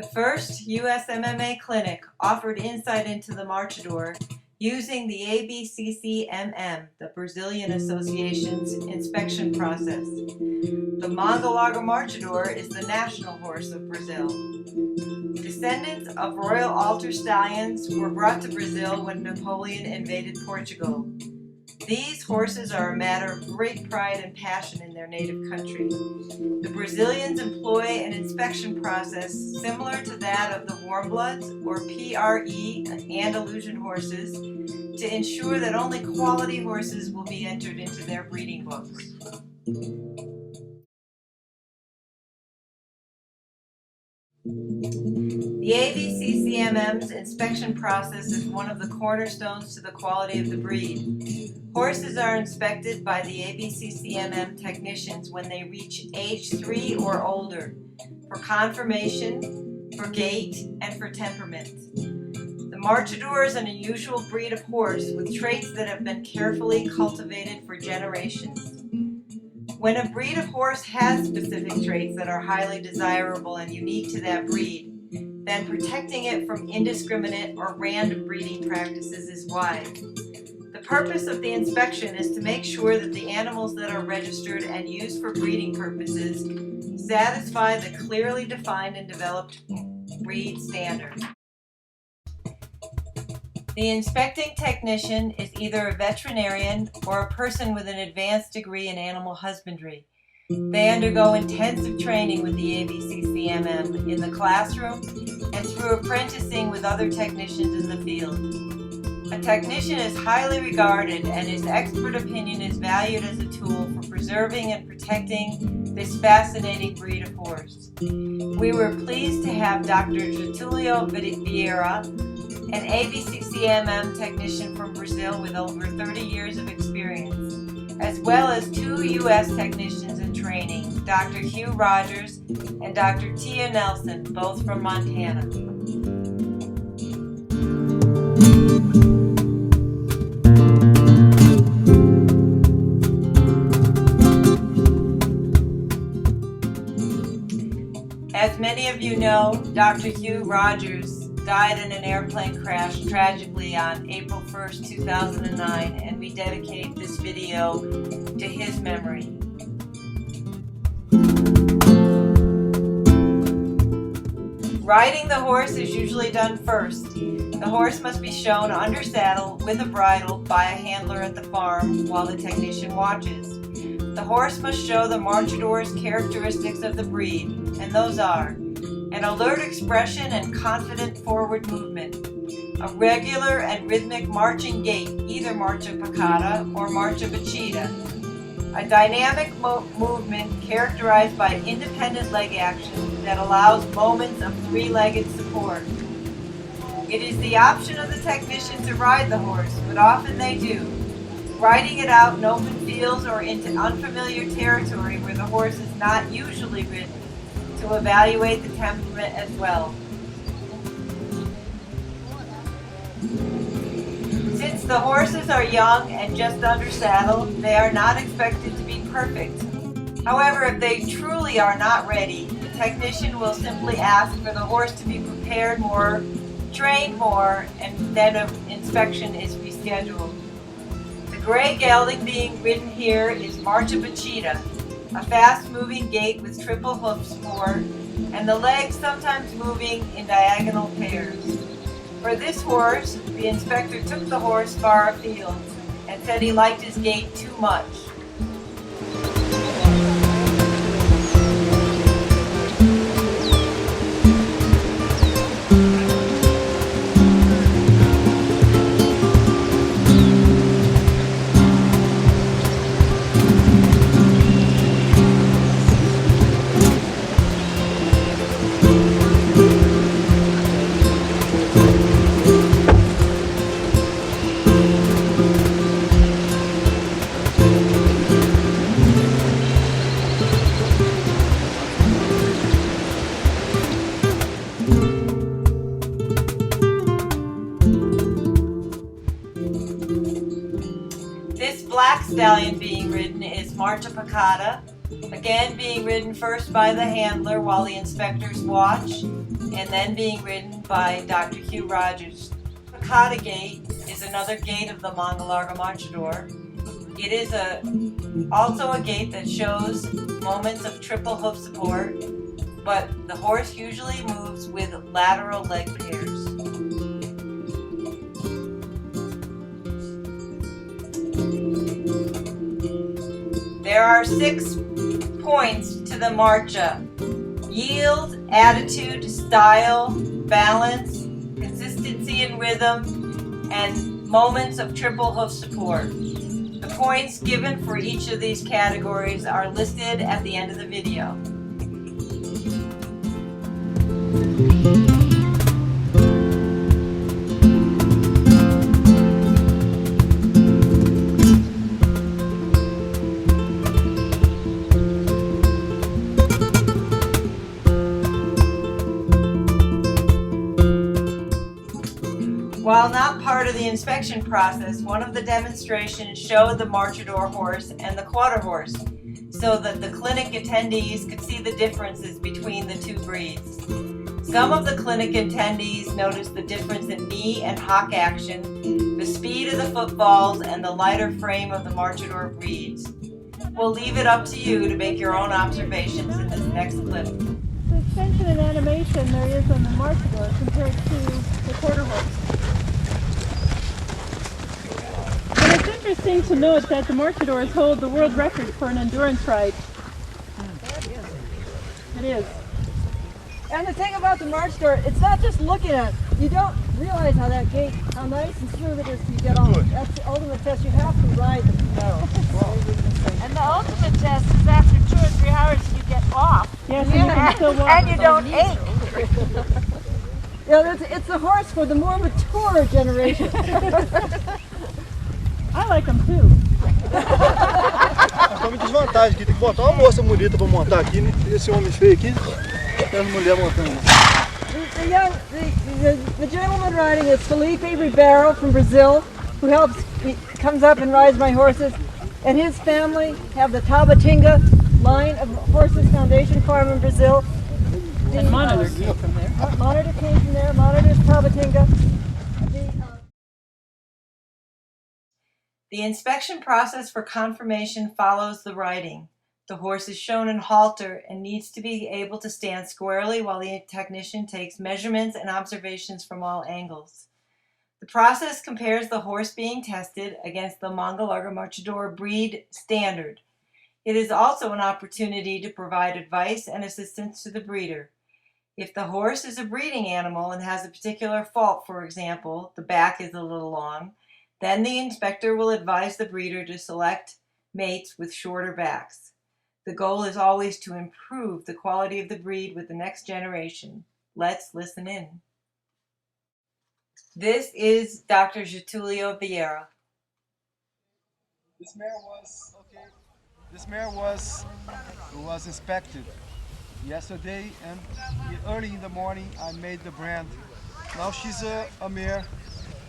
The first USMMA clinic offered insight into the Marchador using the ABCCMM, the Brazilian Association's inspection process. The Mongologa Marchador is the national horse of Brazil. Descendants of royal altar stallions were brought to Brazil when Napoleon invaded Portugal. These horses are a matter of great pride and passion in their native country. The Brazilians employ an inspection process similar to that of the warmbloods or PRE Andalusian horses to ensure that only quality horses will be entered into their breeding books. The ABCCMM's inspection process is one of the cornerstones to the quality of the breed. Horses are inspected by the ABCCMM technicians when they reach age 3 or older for conformation, for gait, and for temperament. The Marchador is an unusual breed of horse with traits that have been carefully cultivated for generations. When a breed of horse has specific traits that are highly desirable and unique to that breed, then protecting it from indiscriminate or random breeding practices is wise. The purpose of the inspection is to make sure that the animals that are registered and used for breeding purposes satisfy the clearly defined and developed breed standards. The inspecting technician is either a veterinarian or a person with an advanced degree in animal husbandry. They undergo intensive training with the ABCCMM in the classroom and through apprenticing with other technicians in the field. A technician is highly regarded and his expert opinion is valued as a tool for preserving and protecting this fascinating breed of horse. We were pleased to have Dr. Getulio Vieira, an ABCCMM technician from Brazil with over 30 years of experience, as well as 2 U.S. technicians in training, Dr. Hugh Rogers and Dr. Tia Nelson, both from Montana. As many of you know, Dr. Hugh Rogers died in an airplane crash tragically on April 1st, 2009, and we dedicate this video to his memory. Riding the horse is usually done first. The horse must be shown under saddle with a bridle by a handler at the farm while the technician watches. The horse must show the Marchador's characteristics of the breed, and those are an alert expression and confident forward movement, a regular and rhythmic marching gait, either marcha picada or marcha bachita, a dynamic movement characterized by independent leg action that allows moments of 3-legged support. It is the option of the technician to ride the horse, but often they do, riding it out in open fields or into unfamiliar territory where the horse is not usually ridden, to evaluate the temperament as well. Since the horses are young and just under saddle, they are not expected to be perfect. However, if they truly are not ready, the technician will simply ask for the horse to be prepared more, trained more, and then an inspection is rescheduled. The gray gelding being ridden here is marcha bachita, a fast-moving gait with triple hoof support, and the legs sometimes moving in diagonal pairs. For this horse, the inspector took the horse far afield and said he liked his gait too much. Black stallion being ridden is marcha picada, again being ridden first by the handler while the inspectors watch. and then being ridden by Dr. Hugh Rogers. The Cotta Gait is another gait of the Manga Larga Marchador. It is also a gait that shows moments of triple hoof support, but the horse usually moves with lateral leg pairs. There are 6 points to the marcha: yield, attitude, style, balance, consistency in rhythm, and moments of triple hoof support. The points given for each of these categories are listed at the end of the video. While not part of the inspection process, one of the demonstrations showed the Marchador horse and the quarter horse, so that the clinic attendees could see the differences between the 2 breeds. Some of the clinic attendees noticed the difference in knee and hock action, the speed of the footfalls, and the lighter frame of the Marchador breeds. We'll leave it up to you to make your own observations in this next clip. Suspension and animation there is on the Marchador compared to the quarter horse. But it's interesting to note that the Marchadors hold the world record for an endurance ride. It is. And the thing about the Marchador, it's not just looking at it. You don't realize how that gait, how nice and smooth it is till you get on. That's the ultimate test. You have to ride the pedal. And the ultimate test is after 2 or 3 hours you get off. Yes, and you can still walk. And you don't ache. It's the horse for the more mature generation. I like them too. Então, desvantagem aqui, tem que botar uma moça bonita para montar aqui, né? Esse homem feio aqui, tem as mulheres montando. The gentleman riding is Felipe Ribeiro from Brazil, who comes up and rides my horses, and his family have the Tabatinga line of horses foundation farm in Brazil. And Monitor came from there. Monitor came from there. Monitor's Tabatinga. The inspection process for confirmation follows the riding. The horse is shown in halter and needs to be able to stand squarely while the technician takes measurements and observations from all angles. The process compares the horse being tested against the Manga Larga Marchador breed standard. It is also an opportunity to provide advice and assistance to the breeder. If the horse is a breeding animal and has a particular fault, for example, the back is a little long, then the inspector will advise the breeder to select mates with shorter backs. The goal is always to improve the quality of the breed with the next generation. Let's listen in. This is Dr. Getulio Vieira. This mare was inspected yesterday, and early in the morning I made the brand. Now she's a mare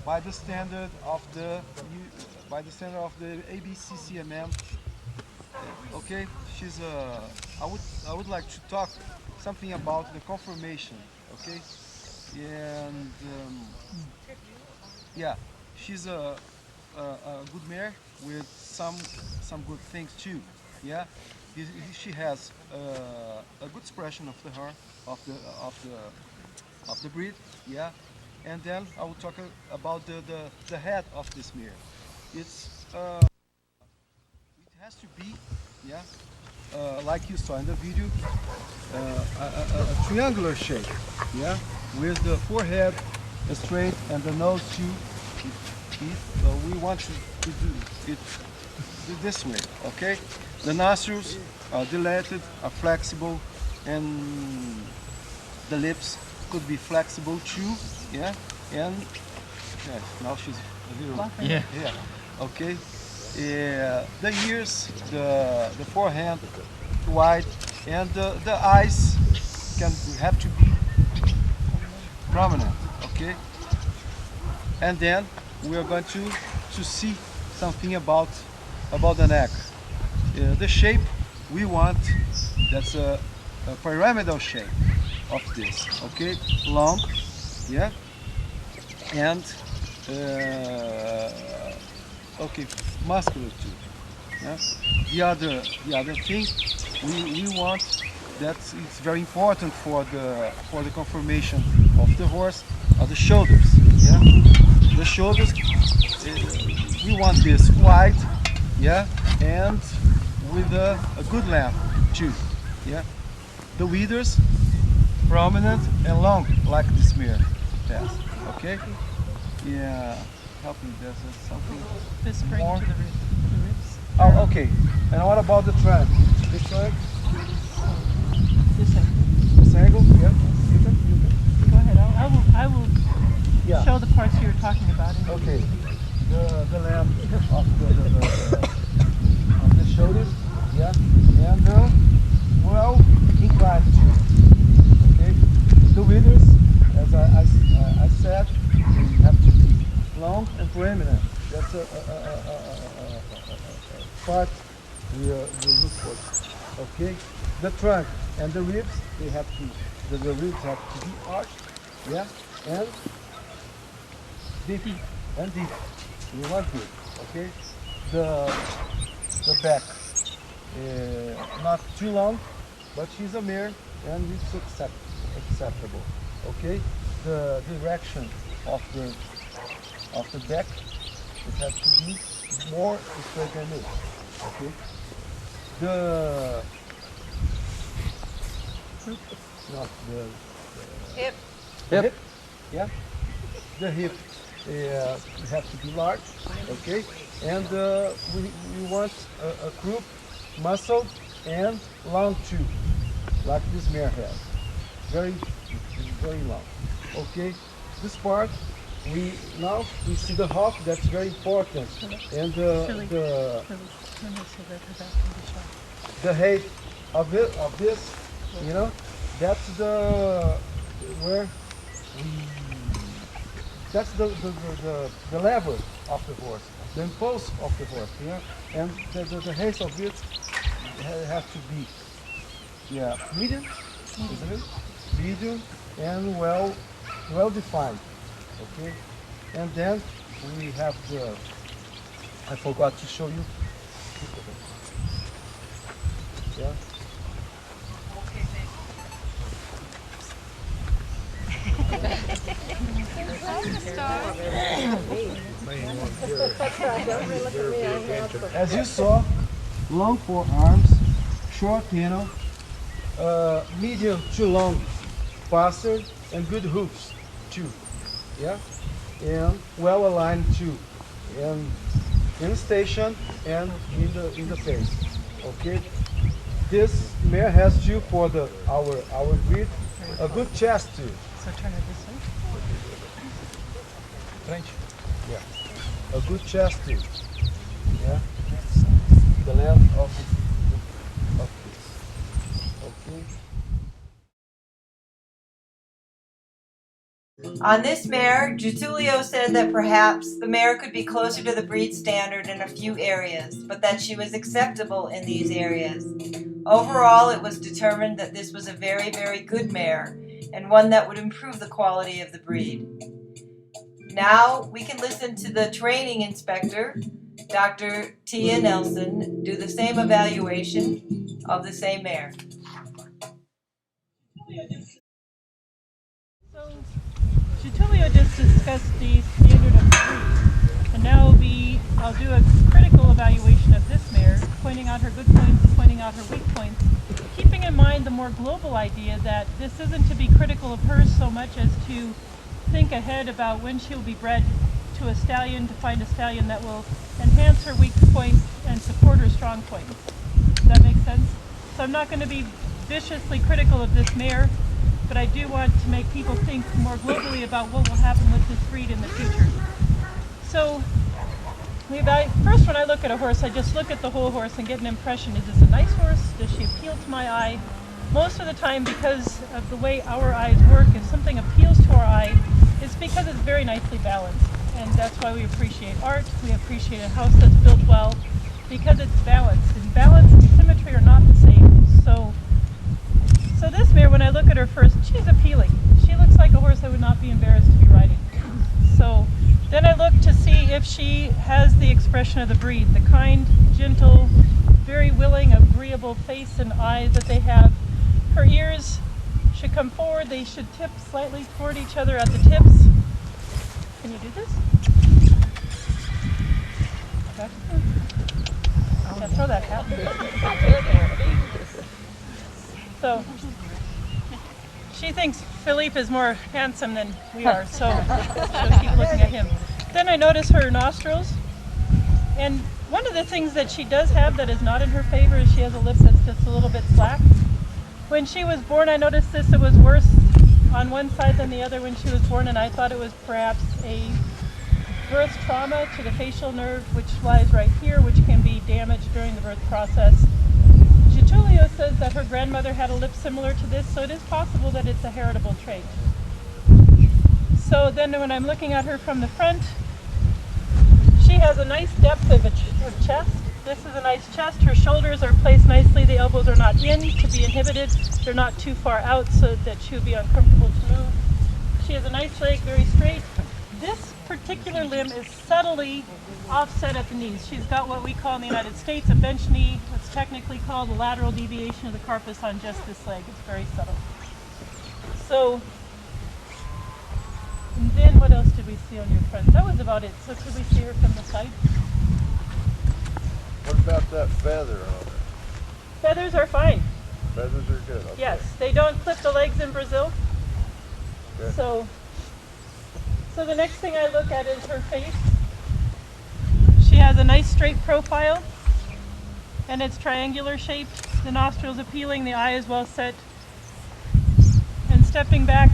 by the standard of the ABCCMM. Okay, she's I would like to talk something about the conformation. Okay, and yeah, she's a good mare with some good things too. Yeah, she has a good expression of the hair of the breed. Yeah, and then I will talk about the head of this mare. It has to be, yeah, like you saw in the video, a triangular shape, yeah, with the forehead straight and the nose too. We want to do it this way, okay? The nostrils are dilated, are flexible, and the lips could be flexible too, yeah. And yeah, now she's a little, yeah, okay. The ears, the forehead wide, and the eyes have to be prominent, okay. And then we are going to see something about the neck. The shape we want, that's a pyramidal shape, of this. Okay, long, yeah, and okay, muscular too. Yeah. The other thing we want that it's very important for the conformation of the horse are the shoulders. Yeah, the shoulders. We want this wide, yeah, and with a good length too. Yeah, the withers prominent and long like this mirror has. Okay. Yeah. Help me. There's something. The spring More? to the ribs. Oh, okay. And what about the trunk? The trunk? This angle. This angle? Yeah. You can. Go ahead. I will Yeah. show the parts you were talking about. Okay. The length of the shoulders. Yeah. And well inclined too. Okay. The withers, as I said, they have to be long and prominent. That's a part we look for. Okay. The trunk and the ribs, they have to. The ribs have to be arched. Yeah. And deep. And deep. We want it. Okay. The back, not too long, but she's a mare and it's acceptable. Okay. The direction of the back, it has to be more straight than this. Okay. Not the Hip. hip. Yeah. The hip has to be large. Okay. And we want a croup, muscle, and long too, like this mare has. Very long. Okay. This part. Now we see the hoof. That's very important, and the height of this, you know, that's that's the level of the horse, the impulse of the horse, yeah, and the height of it has to be, yeah, medium, isn't it? Medium and well defined. Okay, and then we have I forgot to show you. Yeah. As you saw, long forearms, short cantle, medium to long passer, and good hooves too. Yeah, and well aligned too, and in station and in the face. Okay, this mare has too for our breed a good chest too. So turn it this way. Frente. Yeah, a good chest too. Yeah, the length of this. Okay. On this mare, Getulio said that perhaps the mare could be closer to the breed standard in a few areas, but that she was acceptable in these areas. Overall, it was determined that this was a very, very good mare, and one that would improve the quality of the breed. Now we can listen to the training inspector, Dr. Tia Nelson, do the same evaluation of the same mare. So, Getulio just discussed the standard of the breed, and now I'll do a critical evaluation of this mare, pointing out her good points, pointing out her weak points, keeping in mind the more global idea that this isn't to be critical of her so much as to think ahead about when she will be bred to a stallion, to find a stallion that will enhance her weak points and support her strong points. Does that make sense? So I'm not going to be viciously critical of this mare, but I do want to make people think more globally about what will happen with this breed in the future. So, first when I look at a horse, I just look at the whole horse and get an impression. Is this a nice horse? Does she appeal to my eye? Most of the time, because of the way our eyes work, if something appeals to our eye, it's because it's very nicely balanced. And that's why we appreciate art, we appreciate a house that's built well, because it's balanced. And balance and symmetry are not the same. So So this mare, when I look at her first, she's appealing. She looks like a horse I would not be embarrassed to be riding. So then I look to see if she has the expression of the breed, the kind, gentle, very willing, agreeable face and eyes that they have. Her ears should come forward. They should tip slightly toward each other at the tips. Can you do this? Okay. Yeah, throw that hat. So she thinks Philippe is more handsome than we are, so she'll keep looking at him. Then I notice her nostrils, and one of the things that she does have that is not in her favor is she has a lip that's just a little bit slack. When she was born, I noticed this, it was worse on one side than the other when she was born, and I thought it was perhaps a birth trauma to the facial nerve, which lies right here, which can be damaged during the birth process. Getulio says that her grandmother had a lip similar to this, so it is possible that it's a heritable trait. So then when I'm looking at her from the front, she has a nice depth of chest. This is a nice chest. Her shoulders are placed nicely. The elbows are not in to be inhibited. They're not too far out so that she would be uncomfortable to move. She has a nice leg, very straight. This particular limb is subtly offset at the knees. She's got what we call in the United States a bench knee. It's technically called a lateral deviation of the carpus on just this leg. It's very subtle. So, and then what else did we see on your front? That was about it. So could we see her from the side? What about that feather on it? Feathers are fine. Feathers are good. Okay. Yes, they don't clip the legs in Brazil. Okay. So the next thing I look at is her face. She has a nice straight profile, and it's triangular shaped. The nostrils appealing, the eye is well set. And stepping back,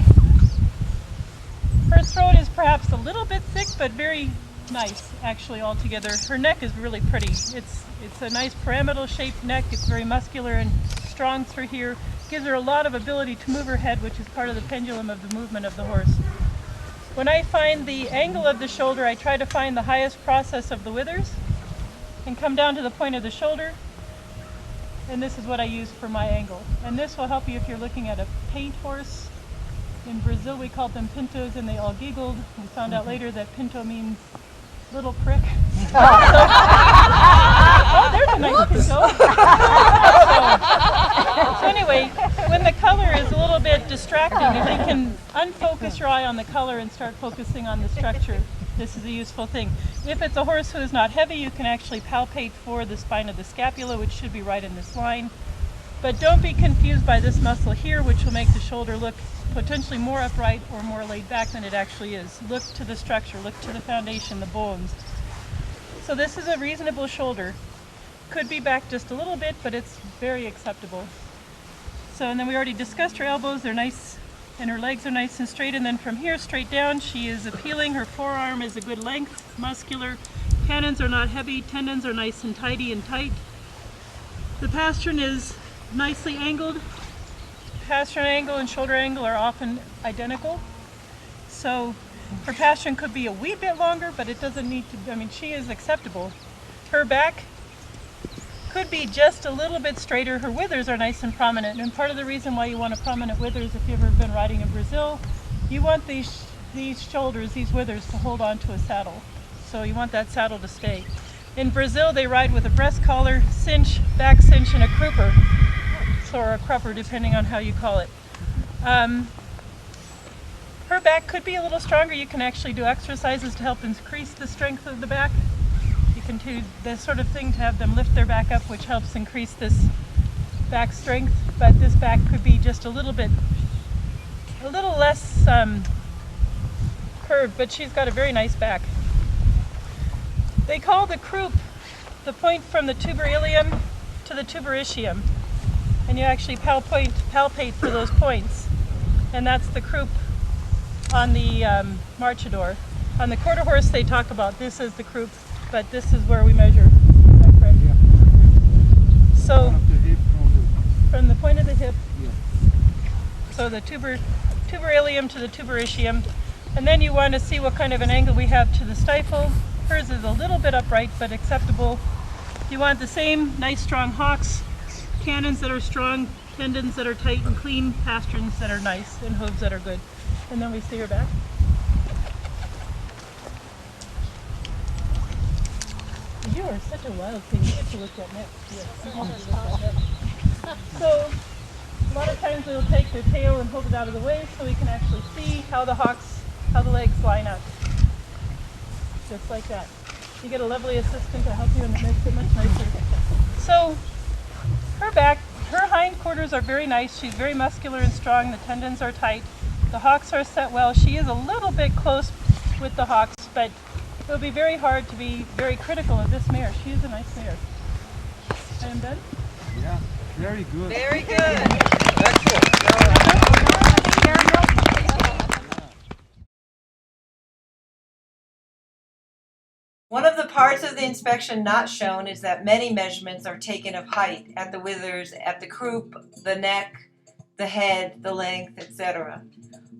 her throat is perhaps a little bit thick, but very nice actually altogether. Her neck is really pretty. It's a nice pyramidal shaped neck. It's very muscular and strong through here. Gives her a lot of ability to move her head, which is part of the pendulum of the movement of the horse. When I find the angle of the shoulder, I try to find the highest process of the withers and come down to the point of the shoulder. And this is what I use for my angle. And this will help you if you're looking at a paint horse. In Brazil, we called them pintos, and they all giggled. We found out later that pinto means little prick. Oh, there's a nice pinto. So anyway, when the color is a little bit distracting, if you can unfocus your eye on the color and start focusing on the structure, this is a useful thing. If it's a horse who is not heavy, you can actually palpate for the spine of the scapula, which should be right in this line. But don't be confused by this muscle here, which will make the shoulder look potentially more upright or more laid back than it actually is. Look to the structure, look to the foundation, the bones. So this is a reasonable shoulder. Could be back just a little bit, but it's very acceptable. So, and then we already discussed her elbows, they're nice, and her legs are nice and straight, and then from here straight down, she is appealing. Her forearm is a good length, muscular. Cannons are not heavy, tendons are nice and tidy and tight. The pastern is nicely angled. Pastern angle and shoulder angle are often identical. So her pastern could be a wee bit longer, but it doesn't need to, I mean, she is acceptable. Her back could be just a little bit straighter. Her withers are nice and prominent, and part of the reason why you want a prominent withers, if you've ever been riding in Brazil, you want these shoulders, these withers, to hold on to a saddle. So you want that saddle to stay. In Brazil, they ride with a breast collar, cinch, back cinch, and a crupper, or a crupper, depending on how you call it. Her back could be a little stronger. You can actually do exercises to help increase the strength of the back. You can do this sort of thing to have them lift their back up, which helps increase this back strength. But this back could be just a little less curved, but she's got a very nice back. They call the croup the point from the tuberilium to the tubericium. And you actually palpate for those points. And that's the croup on the Marchador. On the quarter horse, they talk about this as the croup, but this is where we measure. Is that correct? Yeah. So, From the hip, from the point of the hip, yeah. so the tuberilium to the tubericium. And then you want to see what kind of an angle we have to the stifle. Hers is a little bit upright, but acceptable. You want the same nice strong hocks, cannons that are strong, tendons that are tight and clean, pasterns that are nice, and hooves that are good. And then we see her back. You are such a wild thing. You get to look at next. Yes. So, a lot of times we'll take their tail and hold it out of the way so we can actually see how the legs line up. Just like that. You get a lovely assistant to help you and it makes it much nicer. So, her hindquarters are very nice. She's very muscular and strong. The tendons are tight. The hocks are set well. She is a little bit close with the hocks, but it will be very hard to be very critical of this mare. She is a nice mare. I am done? Yeah, very good. Very good. One of the parts of the inspection not shown is that many measurements are taken of height at the withers, at the croup, the neck, the head, the length, etc.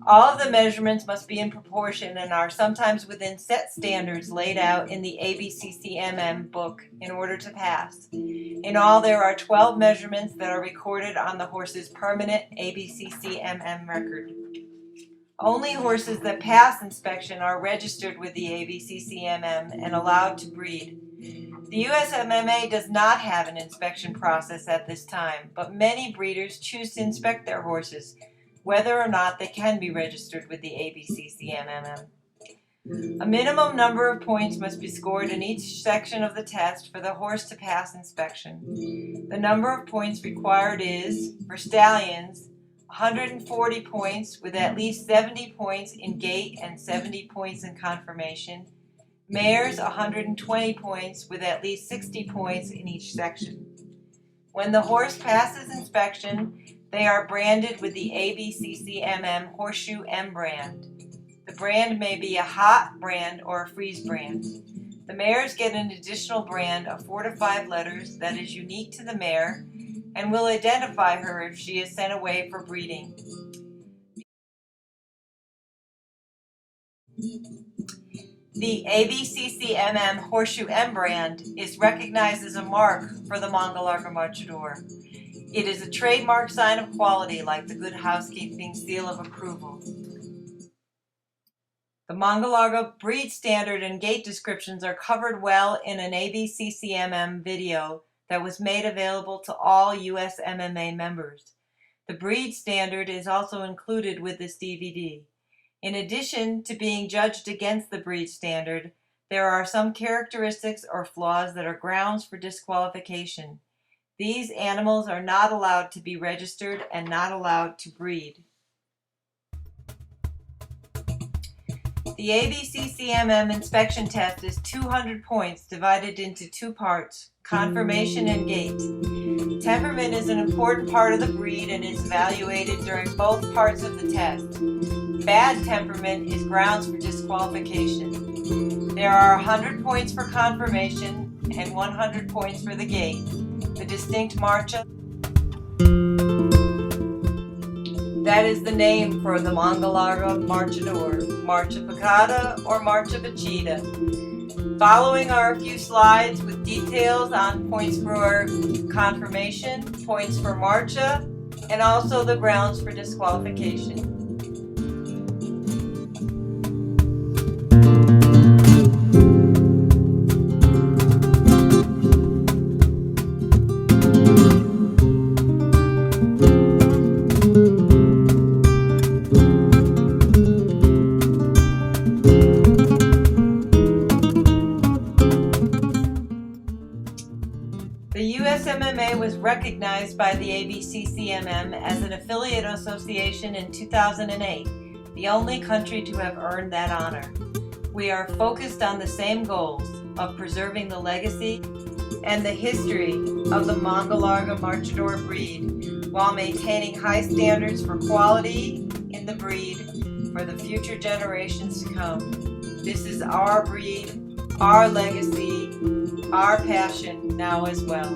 All of the measurements must be in proportion and are sometimes within set standards laid out in the ABCCMM book in order to pass. In all, there are 12 measurements that are recorded on the horse's permanent ABCCMM record. Only horses that pass inspection are registered with the ABCCMM and allowed to breed. The USMMA does not have an inspection process at this time, but many breeders choose to inspect their horses, whether or not they can be registered with the ABCCMM. A minimum number of points must be scored in each section of the test for the horse to pass inspection. The number of points required is, for stallions, 140 points with at least 70 points in gait and 70 points in conformation. Mares, 120 points with at least 60 points in each section. When the horse passes inspection, they are branded with the ABCCMM Horseshoe M brand. The brand may be a hot brand or a freeze brand. The mares get an additional brand of 4 to 5 letters that is unique to the mare and will identify her if she is sent away for breeding. The ABCCMM Horseshoe M brand is recognized as a mark for the Mongol Marchador. It is a trademark sign of quality like the Good Housekeeping seal of approval. The Mongol breed standard and gait descriptions are covered well in an ABCCMM video that was made available to all USMMA members. The breed standard is also included with this DVD. In addition to being judged against the breed standard, there are some characteristics or flaws that are grounds for disqualification. These animals are not allowed to be registered and not allowed to breed. The ABCCMM inspection test is 200 points divided into 2 parts, conformation and gait. Temperament is an important part of the breed and is evaluated during both parts of the test. Bad temperament is grounds for disqualification. There are 100 points for conformation and 100 points for the gait. The distinct marcha, that is the name for the Mongol Marchador, Marcha Picata or Marcha Bachita. Following are a few slides with details on points for conformation, points for marcha, and also the grounds for disqualification. The USMMA was recognized by the ABCCMM as an affiliate association in 2008, the only country to have earned that honor. We are focused on the same goals of preserving the legacy and the history of the Mongol Marchador breed while maintaining high standards for quality in the breed for the future generations to come. This is our breed, our legacy, our passion now as well.